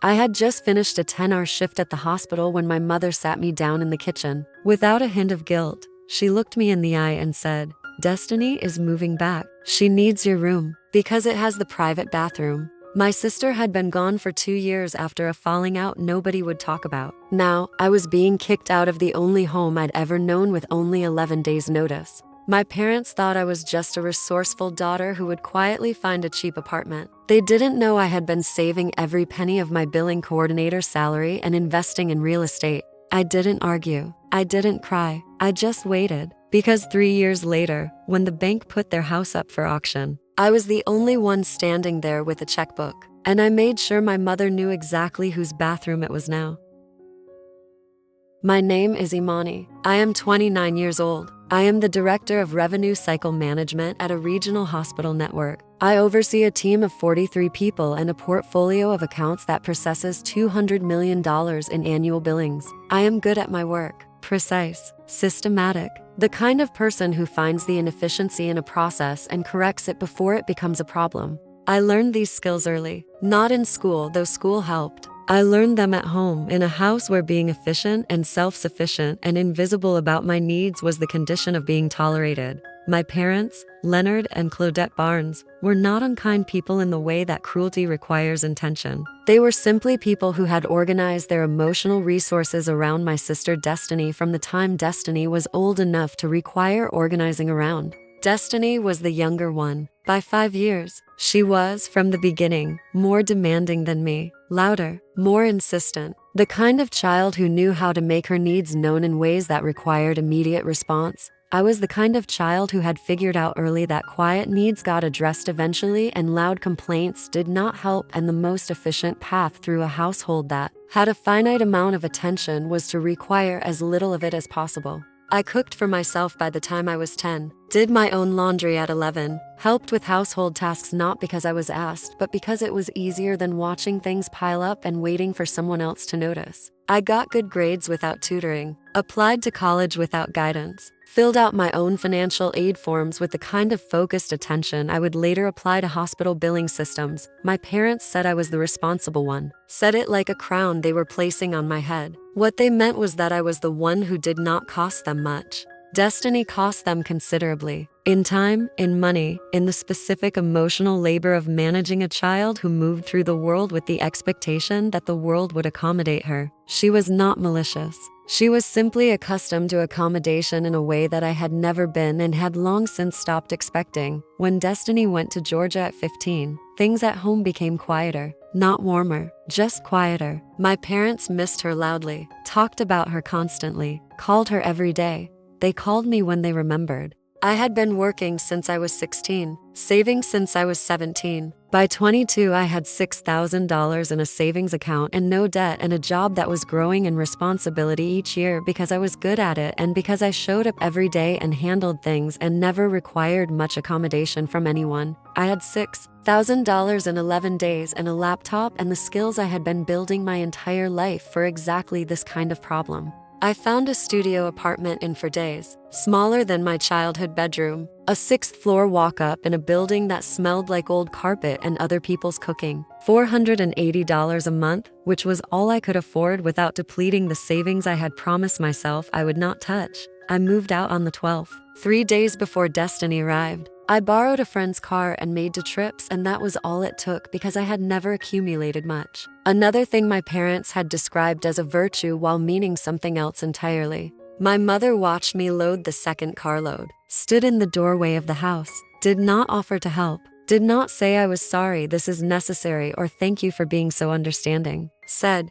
I had just finished a 10-hour shift at the hospital when my mother sat me down in the kitchen. Without a hint of guilt, she looked me in the eye and said, "Destiny is moving back. She needs your room because it has the private bathroom." My sister had been gone for 2 years after a falling out nobody would talk about. Now, I was being kicked out of the only home I'd ever known with only 11 days' notice. My parents thought I was just a resourceful daughter who would quietly find a cheap apartment. They didn't know I had been saving every penny of my billing coordinator's salary and investing in real estate. I didn't argue. I didn't cry. I just waited. Because 3 years later, when the bank put their house up for auction, I was the only one standing there with a checkbook, and I made sure my mother knew exactly whose bathroom it was now. My name is Imani. I am 29 years old. I am the Director of Revenue Cycle Management at a regional hospital network. I oversee a team of 43 people and a portfolio of accounts that processes $200 million in annual billings. I am good at my work, precise, systematic, the kind of person who finds the inefficiency in a process and corrects it before it becomes a problem. I learned these skills early, not in school, though school helped. I learned them at home, in a house where being efficient and self-sufficient and invisible about my needs was the condition of being tolerated. My parents, Leonard and Claudette Barnes, were not unkind people in the way that cruelty requires intention. They were simply people who had organized their emotional resources around my sister Destiny from the time Destiny was old enough to require organizing around. Destiny was the younger one, by 5 years. She was, from the beginning, more demanding than me, louder, more insistent, the kind of child who knew how to make her needs known in ways that required immediate response. I was the kind of child who had figured out early that quiet needs got addressed eventually and loud complaints did not help, and the most efficient path through a household that had a finite amount of attention was to require as little of it as possible. I cooked for myself by the time I was 10, did my own laundry at 11, helped with household tasks not because I was asked, but because it was easier than watching things pile up and waiting for someone else to notice. I got good grades without tutoring, applied to college without guidance, filled out my own financial aid forms with the kind of focused attention I would later apply to hospital billing systems. My parents said I was the responsible one, said it like a crown they were placing on my head. What they meant was that I was the one who did not cost them much. Destiny cost them considerably. In time, in money, in the specific emotional labor of managing a child who moved through the world with the expectation that the world would accommodate her. She was not malicious. She was simply accustomed to accommodation in a way that I had never been and had long since stopped expecting. When Destiny went to Georgia at 15, things at home became quieter. Not warmer, just quieter. My parents missed her loudly, talked about her constantly, called her every day. They called me when they remembered. I had been working since I was 16, saving since I was 17. By 22, I had $6,000 in a savings account and no debt, and a job that was growing in responsibility each year because I was good at it and because I showed up every day and handled things and never required much accommodation from anyone. I had $6,000 in 11 days and a laptop and the skills I had been building my entire life for exactly this kind of problem. I found a studio apartment in for days, smaller than my childhood bedroom, a 6th-floor walk-up in a building that smelled like old carpet and other people's cooking. $480 a month, which was all I could afford without depleting the savings I had promised myself I would not touch. I moved out on the 12th, 3 days before Destiny arrived. I borrowed a friend's car and made 2 trips, and that was all it took because I had never accumulated much. Another thing my parents had described as a virtue while meaning something else entirely. My mother watched me load the second carload, stood in the doorway of the house, did not offer to help, did not say I was sorry, this is necessary, or thank you for being so understanding. Said,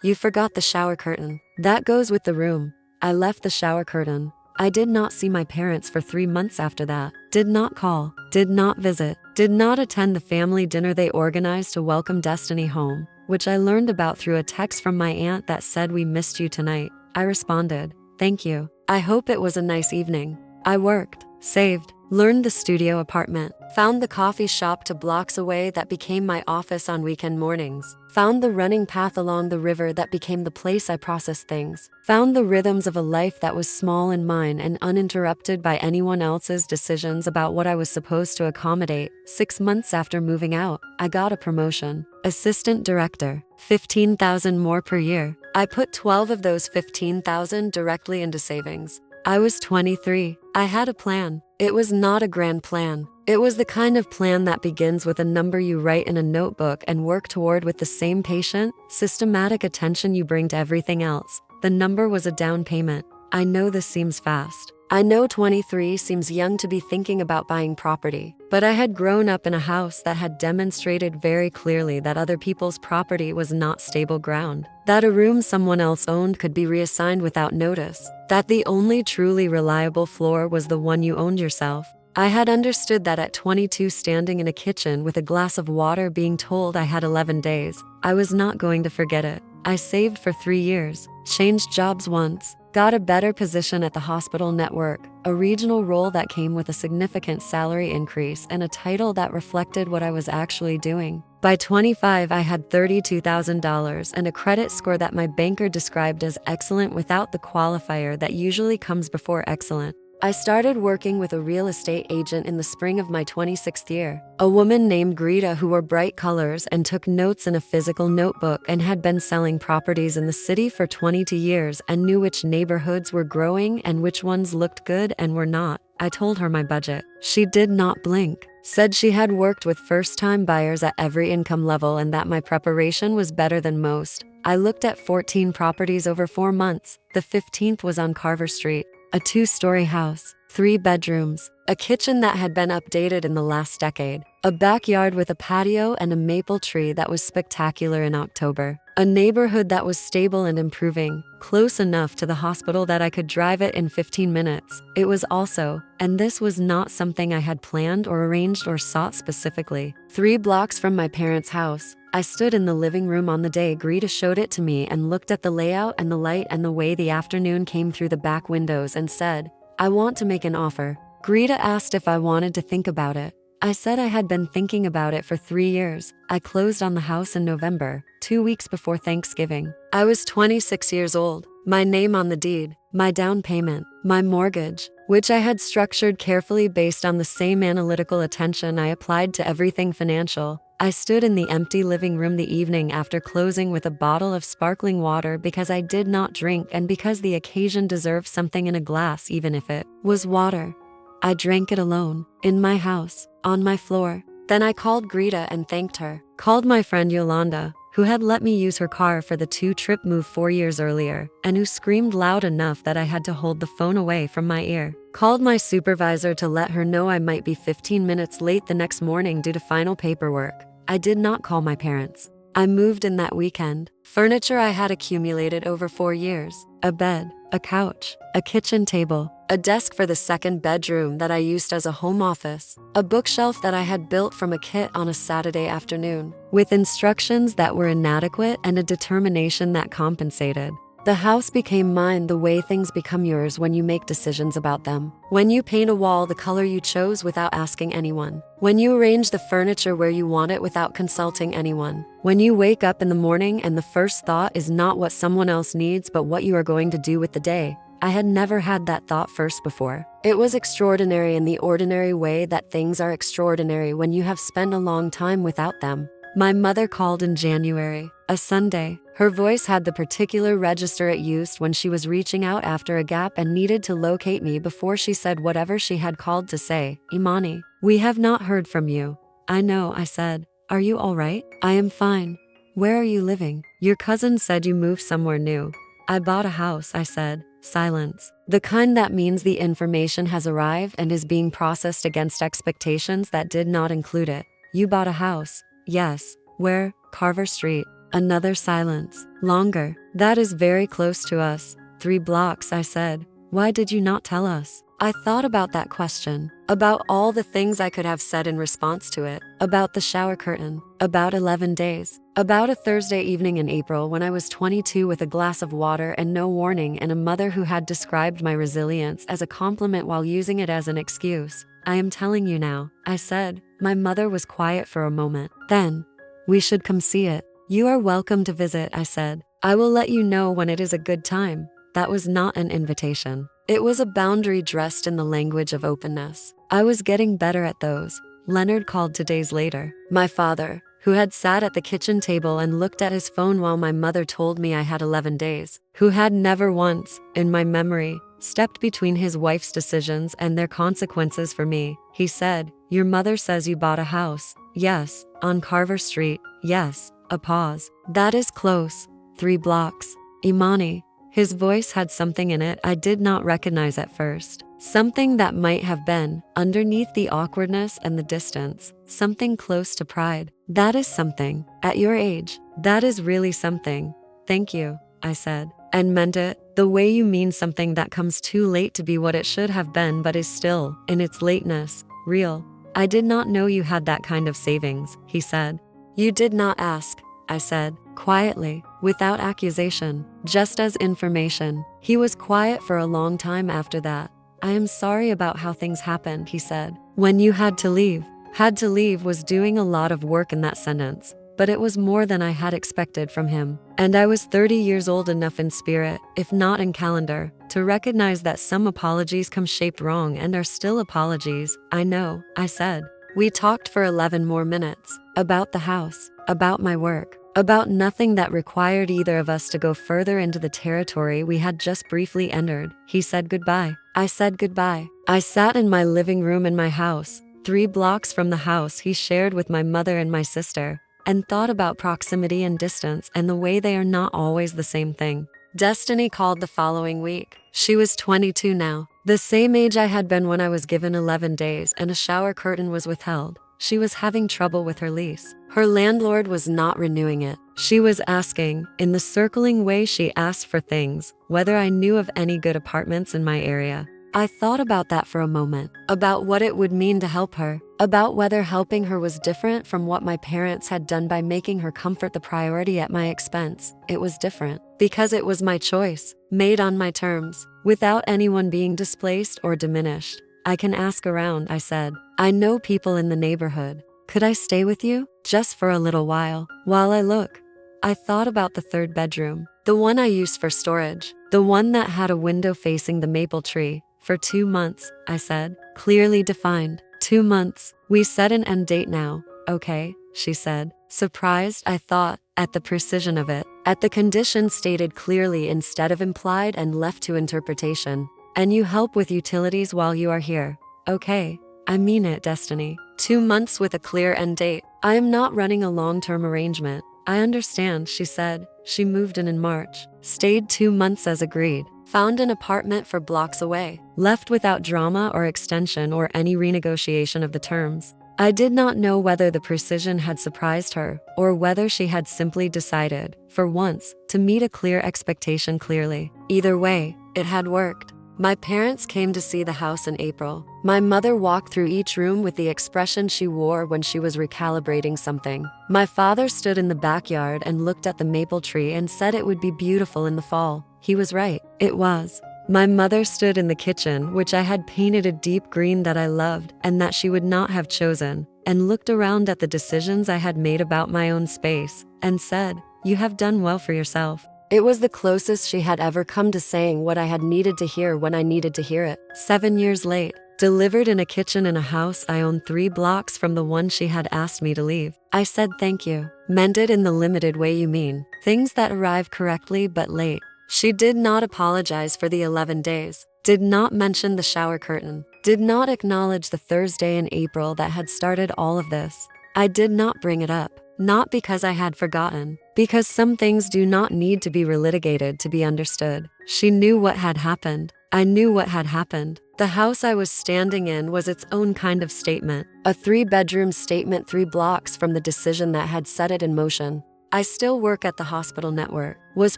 "You forgot the shower curtain. That goes with the room." I left the shower curtain. I did not see my parents for 3 months after that. Did not call, did not visit, did not attend the family dinner they organized to welcome Destiny home, which I learned about through a text from my aunt that said, "We missed you tonight." I responded, "Thank you. I hope it was a nice evening." I worked, saved, Learned the studio apartment. Found the coffee shop 2 blocks away that became my office on weekend mornings. Found the running path along the river that became the place I processed things. Found the rhythms of a life that was small and mine and uninterrupted by anyone else's decisions about what I was supposed to accommodate. 6 months after moving out, I got a promotion. Assistant director, 15,000 more per year. I put 12 of those 15,000 directly into savings. I was 23. I had a plan. It was not a grand plan. It was the kind of plan that begins with a number you write in a notebook and work toward with the same patient, systematic attention you bring to everything else. The number was a down payment. I know this seems fast. I know 23 seems young to be thinking about buying property, but I had grown up in a house that had demonstrated very clearly that other people's property was not stable ground, that a room someone else owned could be reassigned without notice, that the only truly reliable floor was the one you owned yourself. I had understood that at 22, standing in a kitchen with a glass of water being told I had 11 days, I was not going to forget it. I saved for 3 years, changed jobs once, got a better position at the hospital network, a regional role that came with a significant salary increase and a title that reflected what I was actually doing. By 25, I had $32,000 and a credit score that my banker described as excellent without the qualifier that usually comes before excellent. I started working with a real estate agent in the spring of my 26th year, a woman named Greta who wore bright colors and took notes in a physical notebook and had been selling properties in the city for 22 years and knew which neighborhoods were growing and which ones looked good and were not. I told her my budget. She did not blink, said she had worked with first-time buyers at every income level and that my preparation was better than most. I looked at 14 properties over 4 months. The 15th was on Carver Street. A 2-story house, 3 bedrooms, a kitchen that had been updated in the last decade, a backyard with a patio and a maple tree that was spectacular in October, a neighborhood that was stable and improving, close enough to the hospital that I could drive it in 15 minutes. It was also, and this was not something I had planned or arranged or sought specifically, 3 blocks from my parents' house. I stood in the living room on the day Greta showed it to me and looked at the layout and the light and the way the afternoon came through the back windows and said, "I want to make an offer." Greta asked if I wanted to think about it. I said I had been thinking about it for 3 years. I closed on the house in November, 2 weeks before Thanksgiving. I was 26 years old. My name on the deed, my down payment, my mortgage, which I had structured carefully based on the same analytical attention I applied to everything financial. I stood in the empty living room the evening after closing with a bottle of sparkling water because I did not drink and because the occasion deserved something in a glass even if it was water. I drank it alone, in my house, on my floor. Then I called Greta and thanked her. Called my friend Yolanda, who had let me use her car for the 2-trip move 4 years earlier, and who screamed loud enough that I had to hold the phone away from my ear. Called my supervisor to let her know I might be 15 minutes late the next morning due to final paperwork. I did not call my parents. I moved in that weekend. Furniture I had accumulated over 4 years. A bed, a couch, a kitchen table, a desk for the 2nd bedroom that I used as a home office, a bookshelf that I had built from a kit on a Saturday afternoon, with instructions that were inadequate and a determination that compensated. The house became mine the way things become yours when you make decisions about them. When you paint a wall the color you chose without asking anyone. When you arrange the furniture where you want it without consulting anyone. When you wake up in the morning and the first thought is not what someone else needs but what you are going to do with the day. I had never had that thought first before. It was extraordinary in the ordinary way that things are extraordinary when you have spent a long time without them. My mother called in January, a Sunday. Her voice had the particular register it used when she was reaching out after a gap and needed to locate me before she said whatever she had called to say. "Imani, we have not heard from you." "I know," I said. "Are you all right?" "I am fine." "Where are you living?" "Your cousin said you moved somewhere new." "I bought a house," I said. Silence. The kind that means the information has arrived and is being processed against expectations that did not include it. "You bought a house?" "Yes." "Where?" "Carver Street." Another silence. Longer. "That is very close to us." 3 blocks, I said. "Why did you not tell us?" I thought about that question, about all the things I could have said in response to it, about the shower curtain, about 11 days, about a Thursday evening in April when I was 22 with a glass of water and no warning and a mother who had described my resilience as a compliment while using it as an excuse. I am telling you now, I said. My mother was quiet for a moment. Then, we should come see it. You are welcome to visit, I said. I will let you know when it is a good time. That was not an invitation. It was a boundary dressed in the language of openness. I was getting better at those. Leonard called 2 days later. My father, who had sat at the kitchen table and looked at his phone while my mother told me I had 11 days, who had never once, in my memory, stepped between his wife's decisions and their consequences for me. He said, "Your mother says you bought a house." "Yes, on Carver Street." "Yes." A pause. "That is close. 3 blocks." Imani. His voice had something in it I did not recognize at first. Something that might have been, underneath the awkwardness and the distance, something close to pride. "That is something. At your age, that is really something." "Thank you," I said, and meant it, the way you mean something that comes too late to be what it should have been but is still, in its lateness, real. "I did not know you had that kind of savings," he said. "You did not ask," I said, quietly, without accusation, just as information. He was quiet for a long time after that. "I am sorry about how things happened," he said. "When you had to leave." Had to leave was doing a lot of work in that sentence, but it was more than I had expected from him. And I was 30 years old enough in spirit, if not in calendar, to recognize that some apologies come shaped wrong and are still apologies. "I know," I said. We talked for 11 more minutes. About the house, about my work, about nothing that required either of us to go further into the territory we had just briefly entered. He said goodbye. I said goodbye. I sat in my living room in my house, 3 blocks from the house he shared with my mother and my sister, and thought about proximity and distance and the way they are not always the same thing. Destiny called the following week. She was 22 now, the same age I had been when I was given 11 days and a shower curtain was withheld. She was having trouble with her lease. Her landlord was not renewing it. She was asking, in the circling way she asked for things, whether I knew of any good apartments in my area. I thought about that for a moment, about what it would mean to help her, about whether helping her was different from what my parents had done by making her comfort the priority at my expense. It was different, because it was my choice, made on my terms, without anyone being displaced or diminished. "I can ask around," I said. "I know people in the neighborhood. Could I stay with you? Just for a little while I look." I thought about the 3rd bedroom, the one I used for storage, the one that had a window facing the maple tree. "For 2 months, I said, clearly defined. 2 months. We set an end date now." "Okay," she said, surprised, I thought, at the precision of it, at the conditions stated clearly instead of implied and left to interpretation. "And you help with utilities while you are here." "Okay. I mean it, Destiny. 2 months with a clear end date. I am not running a long-term arrangement." "I understand," she said. She moved in March, stayed 2 months as agreed, found an apartment for blocks away, left without drama or extension or any renegotiation of the terms. I did not know whether the precision had surprised her or whether she had simply decided, for once, to meet a clear expectation clearly. Either way, it had worked. My parents came to see the house in April. My mother walked through each room with the expression she wore when she was recalibrating something. My father stood in the backyard and looked at the maple tree and said it would be beautiful in the fall. He was right. It was. My mother stood in the kitchen, which I had painted a deep green that I loved and that she would not have chosen, and looked around at the decisions I had made about my own space, and said, "You have done well for yourself." It was the closest she had ever come to saying what I had needed to hear when I needed to hear it. 7 years late, delivered in a kitchen in a house I owned 3 blocks from the one she had asked me to leave. I said thank you, meant it in the limited way you mean, things that arrive correctly but late. She did not apologize for the 11 days, did not mention the shower curtain, did not acknowledge the Thursday in April that had started all of this. I did not bring it up, not because I had forgotten, because some things do not need to be relitigated to be understood. She knew what had happened. I knew what had happened. The house I was standing in was its own kind of statement, a 3-bedroom statement 3 blocks from the decision that had set it in motion. I still work at the hospital network, was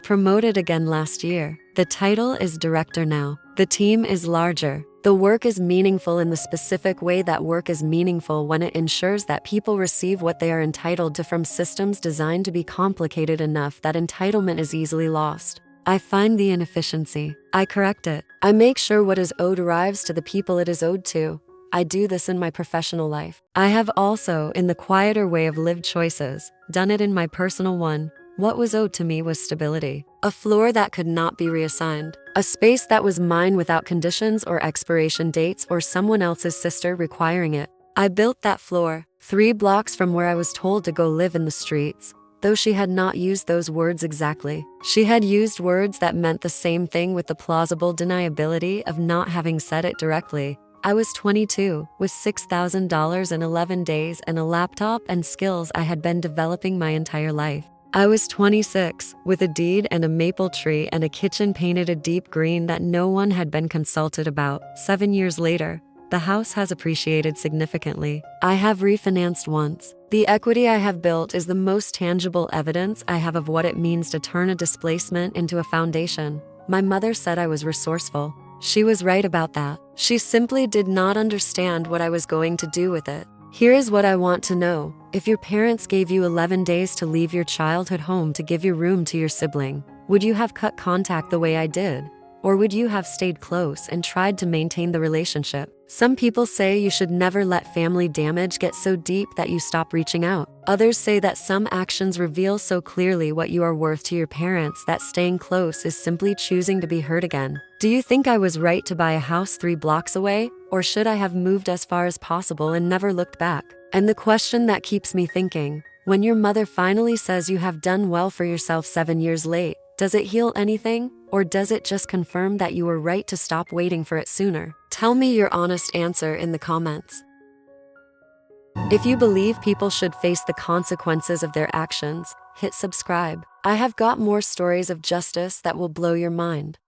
promoted again last year. The title is director now. The team is larger. The work is meaningful in the specific way that work is meaningful when it ensures that people receive what they are entitled to from systems designed to be complicated enough that entitlement is easily lost. I find the inefficiency. I correct it. I make sure what is owed arrives to the people it is owed to. I do this in my professional life. I have also, in the quieter way of lived choices, done it in my personal one. What was owed to me was stability. A floor that could not be reassigned. A space that was mine without conditions or expiration dates or someone else's sister requiring it. I built that floor, 3 blocks from where I was told to go live in the streets. Though she had not used those words exactly, she had used words that meant the same thing with the plausible deniability of not having said it directly. I was 22, with $6,000 in 11 days and a laptop and skills I had been developing my entire life. I was 26, with a deed and a maple tree and a kitchen painted a deep green that no one had been consulted about. 7 years later, the house has appreciated significantly. I have refinanced once. The equity I have built is the most tangible evidence I have of what it means to turn a displacement into a foundation. My mother said I was resourceful. She was right about that. She simply did not understand what I was going to do with it. Here is what I want to know. If your parents gave you 11 days to leave your childhood home to give your room to your sibling, would you have cut contact the way I did? Or would you have stayed close and tried to maintain the relationship? Some people say you should never let family damage get so deep that you stop reaching out. Others say that some actions reveal so clearly what you are worth to your parents that staying close is simply choosing to be hurt again. Do you think I was right to buy a house 3 blocks away? Or should I have moved as far as possible and never looked back? And the question that keeps me thinking, when your mother finally says you have done well for yourself 7 years late, does it heal anything? Or does it just confirm that you were right to stop waiting for it sooner? Tell me your honest answer in the comments. If you believe people should face the consequences of their actions, hit subscribe. I have got more stories of justice that will blow your mind.